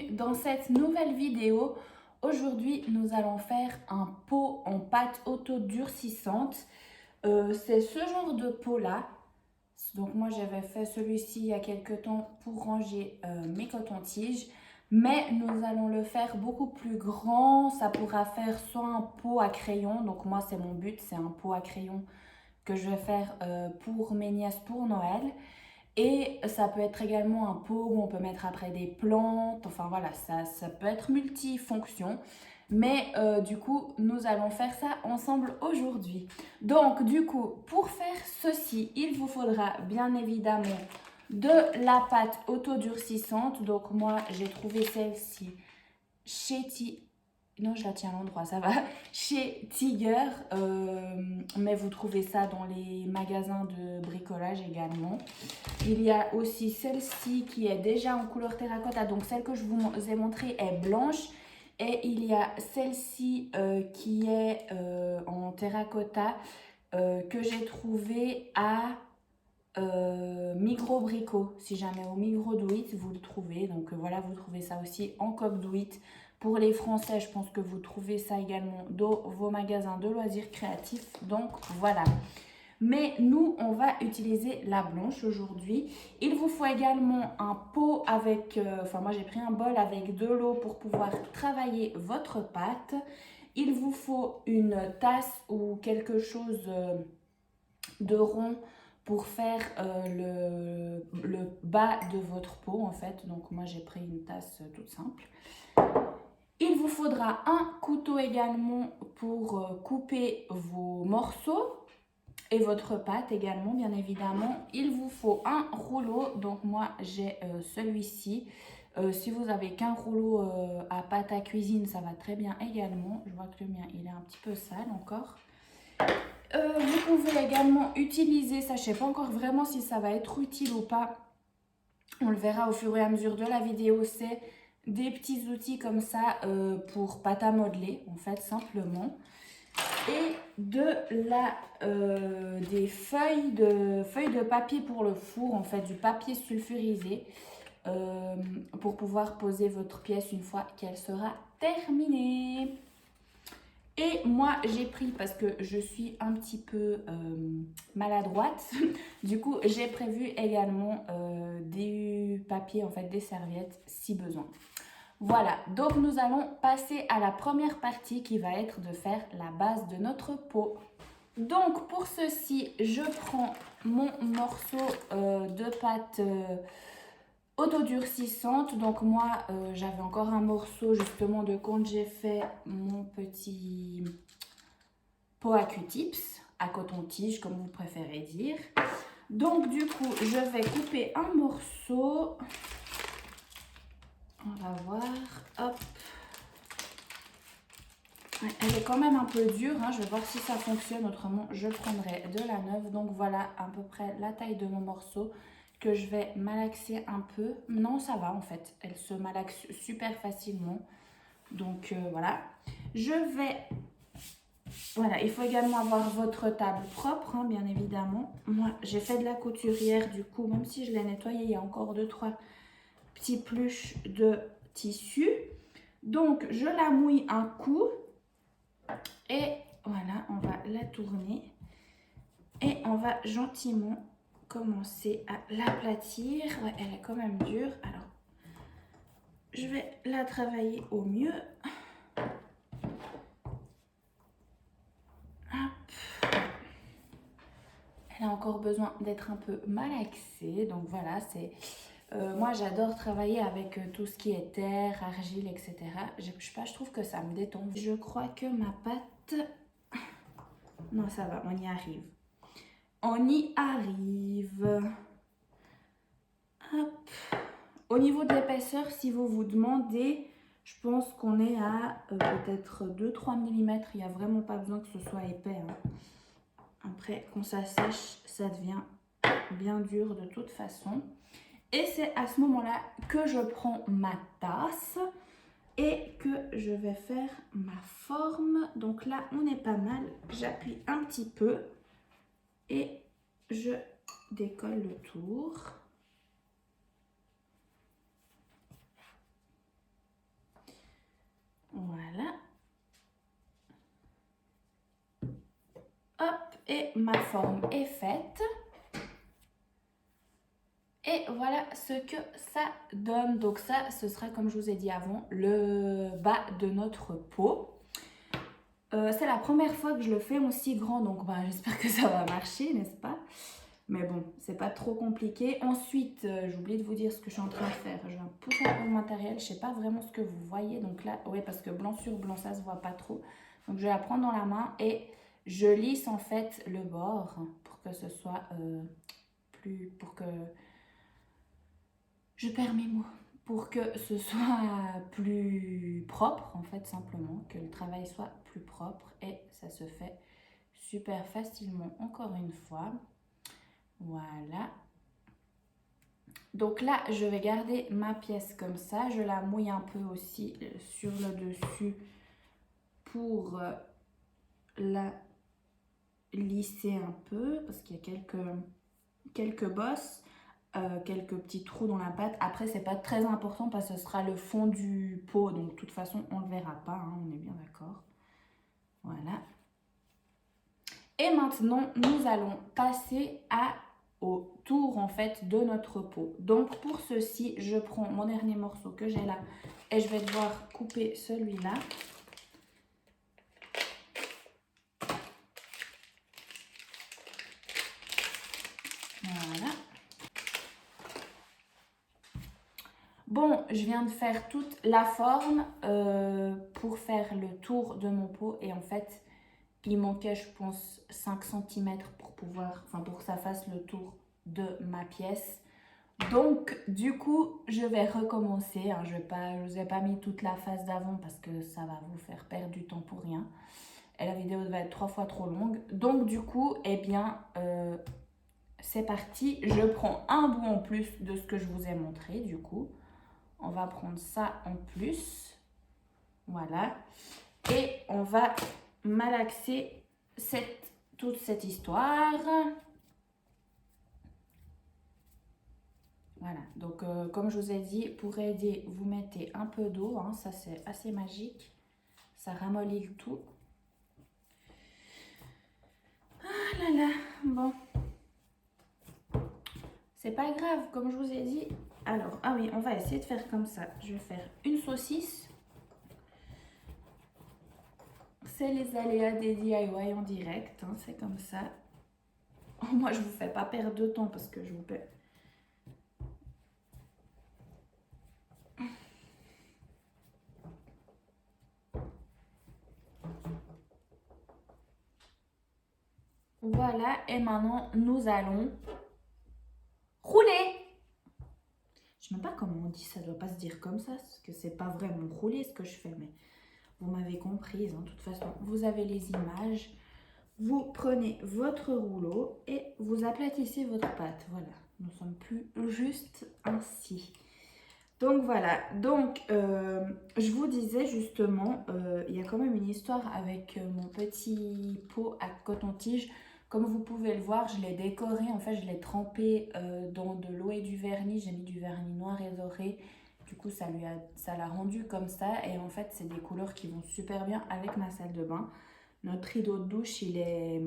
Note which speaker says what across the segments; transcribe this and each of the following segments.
Speaker 1: bienvenue dans cette nouvelle vidéo. Aujourd'hui, nous allons faire un pot en pâte auto-durcissante. C'est ce genre de pot-là. Donc moi, j'avais fait celui-ci il y a quelques temps pour ranger mes cotons-tiges. Mais nous allons le faire beaucoup plus grand. Ça pourra faire soit un pot à crayon. Donc moi, c'est mon but, c'est un pot à crayon que je vais faire pour mes nièces pour Noël. Et ça peut être également un pot où on peut mettre après des plantes. Enfin voilà, ça peut être multifonction. Mais du coup, nous allons faire ça ensemble aujourd'hui. Donc du coup, pour faire ceci, il vous faudra bien évidemment de la pâte autodurcissante. Donc moi, j'ai trouvé celle-ci chez Non, je la tiens à l'endroit, ça va. Chez Tiger, mais vous trouvez ça dans les magasins de bricolage également. Il y a aussi celle-ci qui est déjà en couleur terracotta, donc celle que je vous ai montrée est blanche. Et il y a celle-ci qui est en terracotta que j'ai trouvée à Migros Brico. Si jamais au Migros Do It, vous le trouvez. Donc voilà, vous trouvez ça aussi en coque Do It. Pour les Français, je pense que vous trouvez ça également dans vos magasins de loisirs créatifs. Donc voilà. Mais nous, on va utiliser la blanche aujourd'hui. Il vous faut également un pot avec... enfin, moi, j'ai pris un bol avec de l'eau pour pouvoir travailler votre pâte. Il vous faut une tasse ou quelque chose de rond pour faire le bas de votre pot, en fait. Donc, moi, j'ai pris une tasse toute simple. Il vous faudra un couteau également pour couper vos morceaux et votre pâte également, bien évidemment. Il vous faut un rouleau, donc moi j'ai celui-ci. Si vous n'avez qu'un rouleau à pâte à cuisine, ça va très bien également. Je vois que le mien il est un petit peu sale encore. Vous pouvez également utiliser ça, je ne sais pas encore vraiment si ça va être utile ou pas. On le verra au fur et à mesure de la vidéo. C'est des petits outils comme ça pour pâte à modeler, en fait, simplement. Et des feuilles de papier pour le four, en fait, du papier sulfurisé pour pouvoir poser votre pièce une fois qu'elle sera terminée. Et moi, j'ai pris, parce que je suis un petit peu maladroite, du coup, j'ai prévu également des papiers, en fait, des serviettes, si besoin. Voilà, donc nous allons passer à la première partie qui va être de faire la base de notre pot. Donc pour ceci, je prends mon morceau de pâte autodurcissante. Donc moi, j'avais encore un morceau justement de quand j'ai fait mon petit pot à Q-tips, à coton-tige comme vous préférez dire. Donc du coup, je vais couper un morceau. On va voir, hop. Elle est quand même un peu dure, hein. Je vais voir si ça fonctionne, autrement je prendrai de la neuve. Donc voilà à peu près la taille de mon morceau que je vais malaxer un peu. Non, ça va en fait, elle se malaxe super facilement. Donc voilà, je vais... Voilà, il faut également avoir votre table propre, hein, bien évidemment. Moi, j'ai fait de la couturière, du coup, même si je l'ai nettoyée, il y a encore 2-3 petits pluches de tissu. Donc, je la mouille un coup. Et voilà, on va la tourner. Et on va gentiment commencer à l'aplatir. Ouais, elle est quand même dure. Alors, je vais la travailler au mieux. Hop. Elle a encore besoin d'être un peu malaxée. Donc voilà, c'est... moi, j'adore travailler avec tout ce qui est terre, argile, etc. Je sais pas, je trouve que ça me détend. Je crois que ma pâte... Non, ça va, on y arrive. On y arrive. Hop. Au niveau de l'épaisseur, si vous vous demandez, je pense qu'on est à peut-être 2-3 mm. Il n'y a vraiment pas besoin que ce soit épais, hein. Après, quand ça sèche, ça devient bien dur de toute façon. Et c'est à ce moment-là que je prends ma tasse et que je vais faire ma forme. Donc là, on est pas mal. J'appuie un petit peu et je décolle le tour. Voilà. Hop, et ma forme est faite. Et voilà ce que ça donne. Donc ça, ce sera, comme je vous ai dit avant, le bas de notre pot. C'est la première fois que je le fais aussi grand, donc bah, j'espère que ça va marcher, n'est-ce pas? Mais bon, c'est pas trop compliqué. Ensuite, j'ai oublié de vous dire ce que je suis en train de faire. Je viens pousser un peu le matériel. Je sais pas vraiment ce que vous voyez. Donc là, oui, parce que blanc sur blanc, ça se voit pas trop. Donc je vais la prendre dans la main et je lisse en fait le bord pour que ce soit plus... pour que... Je perds mes mots. Pour que ce soit plus propre, en fait, simplement. Que le travail soit plus propre. Et ça se fait super facilement, encore une fois. Voilà. Donc là, je vais garder ma pièce comme ça. Je la mouille un peu aussi sur le dessus pour la lisser un peu. Parce qu'il y a quelques bosses. Quelques petits trous dans la pâte. Après, c'est pas très important parce que ce sera le fond du pot. Donc, de toute façon, on le verra pas. Hein, on est bien d'accord. Voilà. Et maintenant, nous allons passer au tour en fait de notre pot. Donc, pour ceci, je prends mon dernier morceau que j'ai là et je vais devoir couper celui-là. Voilà. Bon, je viens de faire toute la forme pour faire le tour de mon pot. Et en fait, il manquait, je pense, 5 cm pour que ça fasse le tour de ma pièce. Donc, du coup, je vais recommencer. Hein. Je ne vous ai pas mis toute la phase d'avant parce que ça va vous faire perdre du temps pour rien. Et la vidéo va être 3 fois trop longue. Donc, du coup, eh bien, c'est parti. Je prends un bout en plus de ce que je vous ai montré, du coup. On va prendre ça en plus. Voilà. Et on va malaxer toute cette histoire. Voilà. Donc, comme je vous ai dit, pour aider, vous mettez un peu d'eau. Hein, ça, c'est assez magique. Ça ramollit le tout. Ah là là. Bon. C'est pas grave, comme je vous ai dit. Alors, ah oui, on va essayer de faire comme ça. Je vais faire une saucisse. C'est les aléas des DIY en direct. Hein, c'est comme ça. Moi, je vous fais pas perdre de temps parce que je vous paie. Voilà, et maintenant, nous allons rouler. Je ne sais même pas comment on dit, ça ne doit pas se dire comme ça, parce que c'est pas vraiment rouler ce que je fais, mais vous m'avez comprise. Hein. De toute façon, vous avez les images. Vous prenez votre rouleau et vous aplatissez votre pâte. Voilà, nous sommes plus juste ainsi. Donc voilà, donc je vous disais justement, il y a quand même une histoire avec mon petit pot à coton-tige. Comme vous pouvez le voir, je l'ai décoré, en fait je l'ai trempé dans de l'eau et du vernis. J'ai mis du vernis noir et doré. Du coup ça l'a rendu comme ça. Et en fait c'est des couleurs qui vont super bien avec ma salle de bain. Notre rideau de douche il est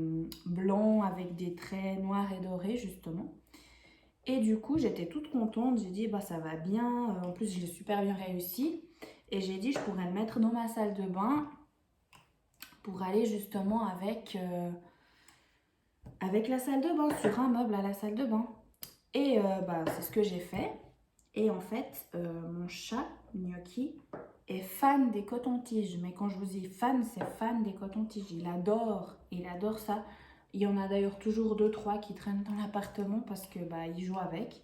Speaker 1: blanc avec des traits noirs et dorés justement. Et du coup, j'étais toute contente. J'ai dit, bah ça va bien. En plus, je l'ai super bien réussi. Et j'ai dit, je pourrais le mettre dans ma salle de bain pour aller justement avec la salle de bain, sur un meuble à la salle de bain. Et bah, c'est ce que j'ai fait. Et en fait, mon chat, Gnocchi, est fan des cotons-tiges. Mais quand je vous dis fan, c'est fan des cotons-tiges. Il adore ça. Il y en a d'ailleurs toujours 2-3 qui traînent dans l'appartement parce que bah, il joue avec.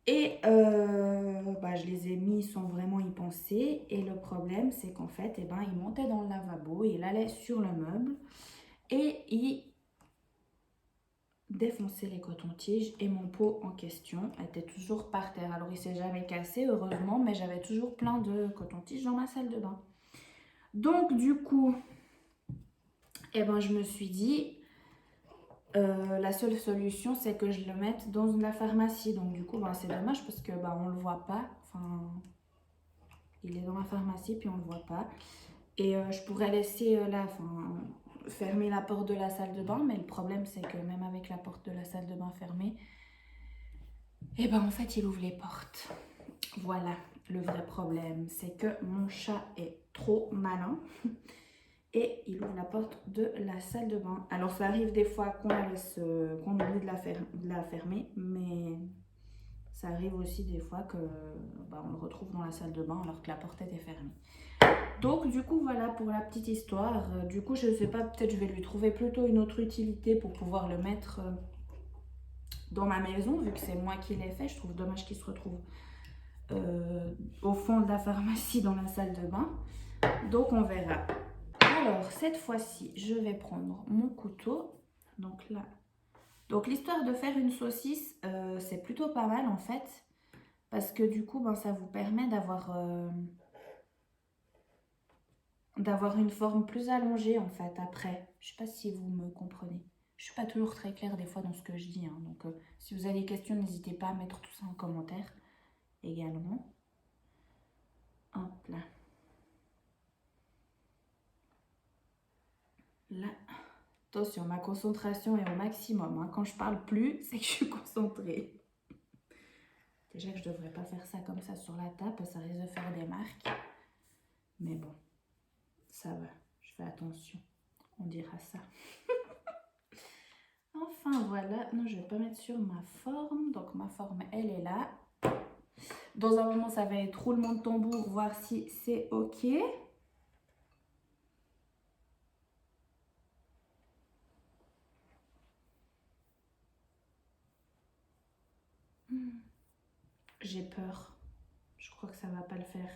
Speaker 1: Et bah, je les ai mis sans vraiment y penser. Et le problème, c'est qu'en fait, eh ben, il montait dans le lavabo, il allait sur le meuble et il défonçait les cotons-tiges. Et mon pot en question était toujours par terre. Alors, il s'est jamais cassé, heureusement, mais j'avais toujours plein de cotons-tiges dans ma salle de bain. Donc, du coup, eh ben, je me suis dit, la seule solution, c'est que je le mette dans la pharmacie. Donc, du coup, ben, c'est dommage parce que ben, on ne le voit pas. Enfin... Il est dans la pharmacie, puis on ne le voit pas. Et je pourrais laisser fermer la porte de la salle de bain, mais le problème c'est que même avec la porte de la salle de bain fermée, et ben en fait il ouvre les portes. Voilà, le vrai problème, c'est que mon chat est trop malin et il ouvre la porte de la salle de bain. Alors ça arrive des fois qu'on oublie de la fermer, mais ça arrive aussi des fois que on le retrouve dans la salle de bain alors que la porte était fermée. Donc du coup voilà pour la petite histoire. Du coup je ne sais pas, peut-être je vais lui trouver plutôt une autre utilité pour pouvoir le mettre dans ma maison, vu que c'est moi qui l'ai fait. Je trouve dommage qu'il se retrouve au fond de la pharmacie dans la salle de bain. Donc on verra. Alors cette fois-ci je vais prendre mon couteau. Donc là, donc l'histoire de faire une saucisse, c'est plutôt pas mal en fait, parce que du coup ça vous permet d'avoir une forme plus allongée en fait après. Je sais pas si vous me comprenez. Je suis pas toujours très claire des fois dans ce que je dis, hein. Donc si vous avez des questions, n'hésitez pas à mettre tout ça en commentaire également. Hop là. Là. Attention, ma concentration est au maximum, hein. Quand je parle plus, c'est que je suis concentrée. Déjà que je devrais pas faire ça comme ça sur la table, ça risque de faire des marques. Mais bon, ça va, je fais attention. On dira ça. Enfin voilà, non je vais pas mettre sur ma forme, donc ma forme elle est là. Dans un moment ça va être roulement de tambour, voir si c'est ok. J'ai peur, je crois que ça va pas le faire.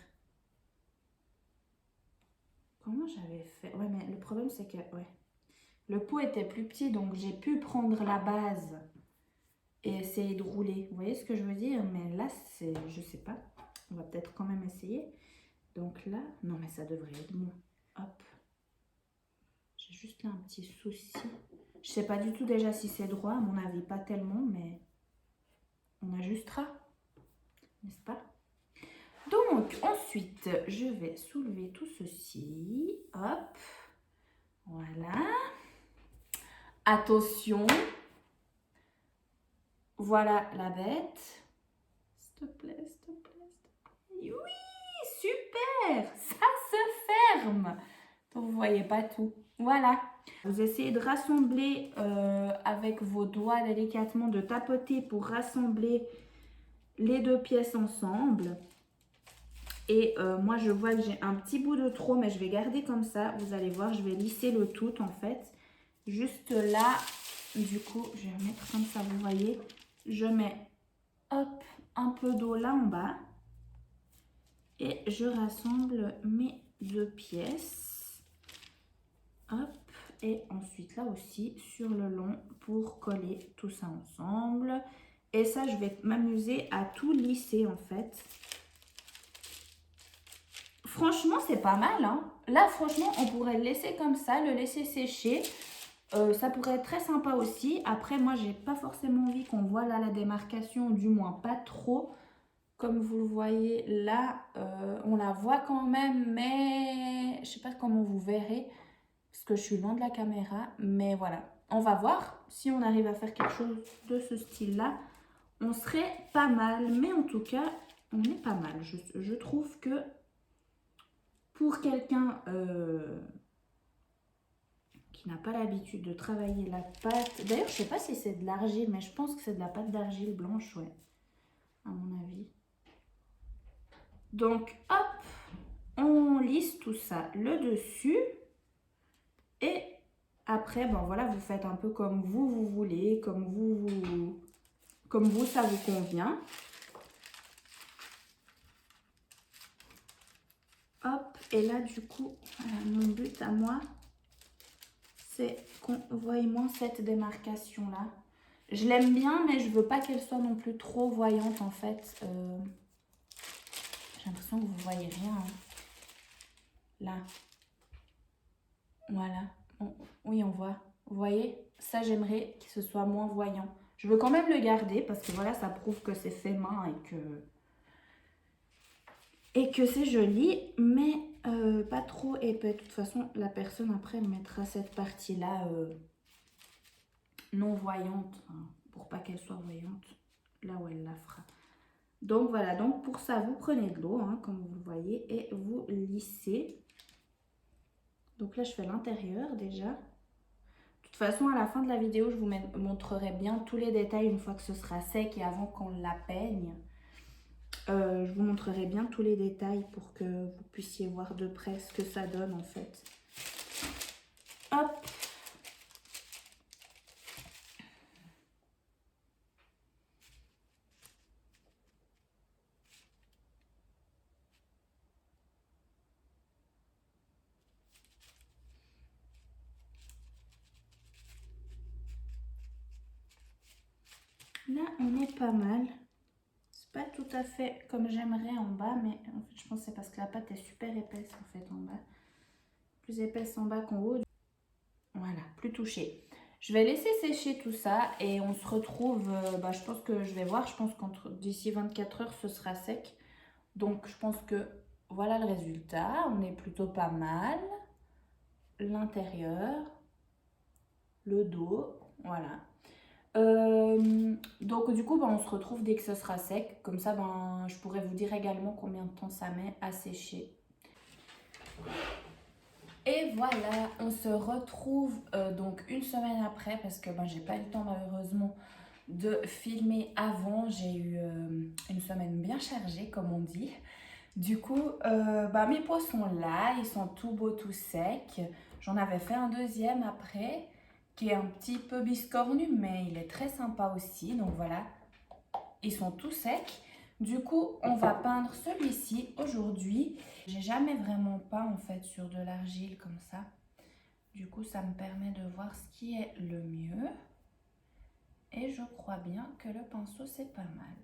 Speaker 1: Comment j'avais fait? Ouais mais le problème c'est que le pot était plus petit, donc j'ai pu prendre la base et essayer de rouler. Vous voyez ce que je veux dire? Mais là, c'est, je sais pas. On va peut-être quand même essayer. Donc là, non mais ça devrait être bon. Hop. J'ai juste là un petit souci. Je sais pas du tout déjà si c'est droit, à mon avis pas tellement, mais on ajustera, n'est-ce pas? Donc ensuite, je vais soulever tout ceci. Hop. Voilà. Attention. Voilà la bête. S'il te plaît, s'il te plaît, s'il te plaît. Oui, super. Ça se ferme. Donc vous voyez pas tout. Voilà. Vous essayez de rassembler avec vos doigts délicatement, de tapoter pour rassembler les deux pièces ensemble. Et moi je vois que j'ai un petit bout de trop, mais je vais garder comme ça. Vous allez voir, je vais lisser le tout en fait. Juste là, du coup, je vais mettre comme ça, vous voyez. Je mets, hop, un peu d'eau là en bas. Et je rassemble mes deux pièces. Hop. Et ensuite là aussi sur le long pour coller tout ça ensemble. Et ça, je vais m'amuser à tout lisser en fait. Franchement, c'est pas mal, hein. Là, franchement, on pourrait le laisser comme ça, le laisser sécher. Ça pourrait être très sympa aussi. Après, moi, j'ai pas forcément envie qu'on voit là la démarcation, du moins pas trop. Comme vous le voyez là, on la voit quand même, mais je sais pas comment vous verrez parce que je suis loin de la caméra. Mais voilà, on va voir si on arrive à faire quelque chose de ce style-là. On serait pas mal, mais en tout cas, on est pas mal. Je trouve que pour quelqu'un qui n'a pas l'habitude de travailler la pâte, d'ailleurs je sais pas si c'est de l'argile, mais je pense que c'est de la pâte d'argile blanche, ouais, à mon avis. Donc hop, on lisse tout ça le dessus et après bon voilà, vous faites un peu comme vous voulez, comme vous ça vous convient. Hop, et là du coup mon but à moi c'est qu'on voie moins cette démarcation là. Je l'aime bien, mais je veux pas qu'elle soit non plus trop voyante en fait. J'ai l'impression que vous voyez rien, hein. Là. Voilà. Oui, on voit. Vous voyez? Ça, j'aimerais que ce soit moins voyant. Je veux quand même le garder parce que voilà, ça prouve que c'est fait main et que et que c'est joli, mais pas trop épais. De toute façon, la personne après elle mettra cette partie-là non voyante, hein, pour pas qu'elle soit voyante, là où elle la fera. Donc voilà, donc pour ça, vous prenez de l'eau, hein, comme vous le voyez, et vous lissez. Donc là, je fais l'intérieur déjà. De toute façon, à la fin de la vidéo, je vous montrerai bien tous les détails une fois que ce sera sec et avant qu'on la peigne. Je vous montrerai bien tous les détails pour que vous puissiez voir de près ce que ça donne en fait. Hop! Là, on est pas mal. C'est pas tout à fait comme j'aimerais en bas, mais en fait, je pense que c'est parce que la pâte est super épaisse en fait en bas. Plus épaisse en bas qu'en haut. Voilà, plus touchée. Je vais laisser sécher tout ça et on se retrouve, je pense que je vais voir, je pense qu'entre d'ici 24 heures, ce sera sec. Donc, je pense que voilà le résultat. On est plutôt pas mal. L'intérieur, le dos, voilà. Donc du coup on se retrouve dès que ce sera sec, comme ça je pourrais vous dire également combien de temps ça met à sécher. Et voilà, on se retrouve donc une semaine après parce que j'ai pas eu le temps malheureusement de filmer avant. J'ai eu une semaine bien chargée comme on dit. Du coup mes pots sont là, ils sont tout beaux, tout secs. J'en avais fait un deuxième après qui est un petit peu biscornu mais il est très sympa aussi. Donc voilà, ils sont tout secs. Du coup, on va peindre celui-ci aujourd'hui. J'ai jamais vraiment peint en fait sur de l'argile comme ça. Du coup, ça me permet de voir ce qui est le mieux. Et je crois bien que le pinceau, c'est pas mal.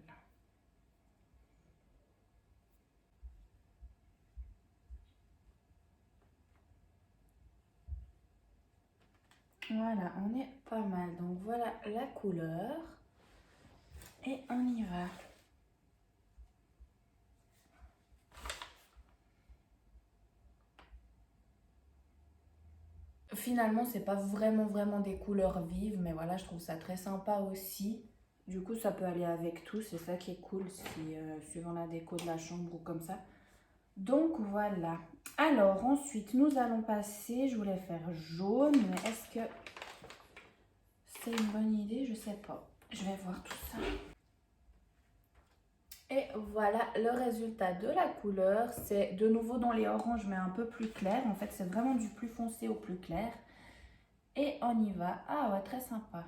Speaker 1: Voilà, on est pas mal. Donc voilà la couleur. Et on y va. Finalement, c'est pas vraiment des couleurs vives, mais voilà, je trouve ça très sympa aussi. Du coup, ça peut aller avec tout, c'est ça qui est cool, si, suivant la déco de la chambre ou comme ça. Donc voilà. Alors ensuite, nous allons passer, je voulais faire jaune, mais est-ce que c'est une bonne idée? Je sais pas. Je vais voir tout ça. Et voilà le résultat de la couleur. C'est de nouveau dans les oranges, mais un peu plus clair. En fait, c'est vraiment du plus foncé au plus clair. Et on y va. Ah ouais, très sympa.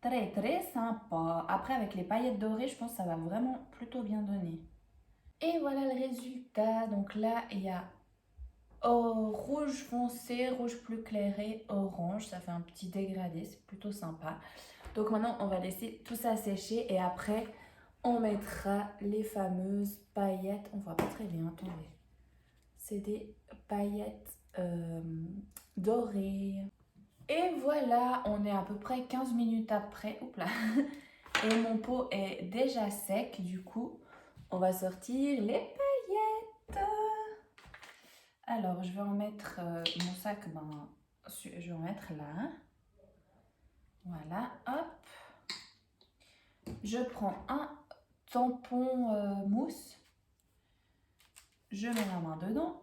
Speaker 1: Très sympa. Après, avec les paillettes dorées, je pense que ça va vraiment plutôt bien donner. Et voilà le résultat. Donc là, il y a rouge foncé, rouge plus clairé, orange. Ça fait un petit dégradé, c'est plutôt sympa. Donc maintenant, on va laisser tout ça sécher et après, on mettra les fameuses paillettes. On voit pas très bien, attendez. C'est des paillettes dorées. Et voilà, on est à peu près 15 minutes après. Oups là. Et mon pot est déjà sec. Du coup, on va sortir les paillettes. Alors, je vais en mettre mon sac. Je vais en mettre là. Voilà, hop. Je prends un tampon mousse. Je mets la main dedans.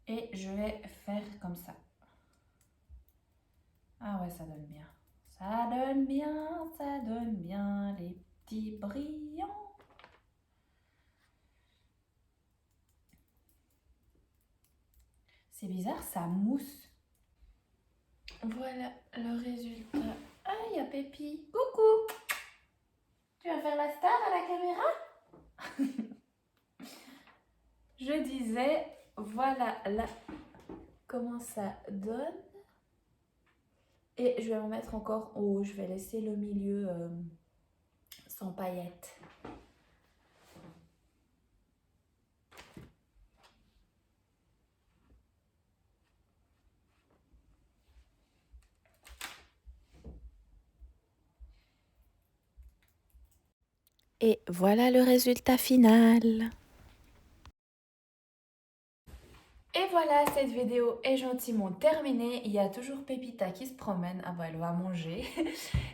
Speaker 1: Et je vais faire comme ça. Ah ouais, ça donne bien. Ça donne bien les petits brillants. C'est bizarre, ça mousse. Voilà le résultat. Ah, il y a Pépi. Coucou. Tu vas faire la star à la caméra? Je disais, voilà là comment ça donne. Et je vais en mettre encore en haut. Je vais laisser le milieu sans paillettes. Et voilà le résultat final. Et voilà, cette vidéo est gentiment terminée. Il y a toujours Pépita qui se promène. Ah bah elle va manger.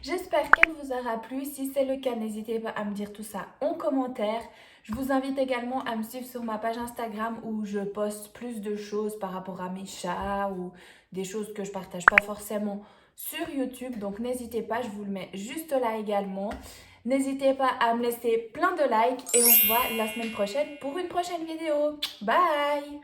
Speaker 1: J'espère qu'elle vous aura plu. Si c'est le cas, n'hésitez pas à me dire tout ça en commentaire. Je vous invite également à me suivre sur ma page Instagram où je poste plus de choses par rapport à mes chats ou des choses que je partage pas forcément sur YouTube. Donc n'hésitez pas, je vous le mets juste là également. N'hésitez pas à me laisser plein de likes et on se voit la semaine prochaine pour une prochaine vidéo. Bye!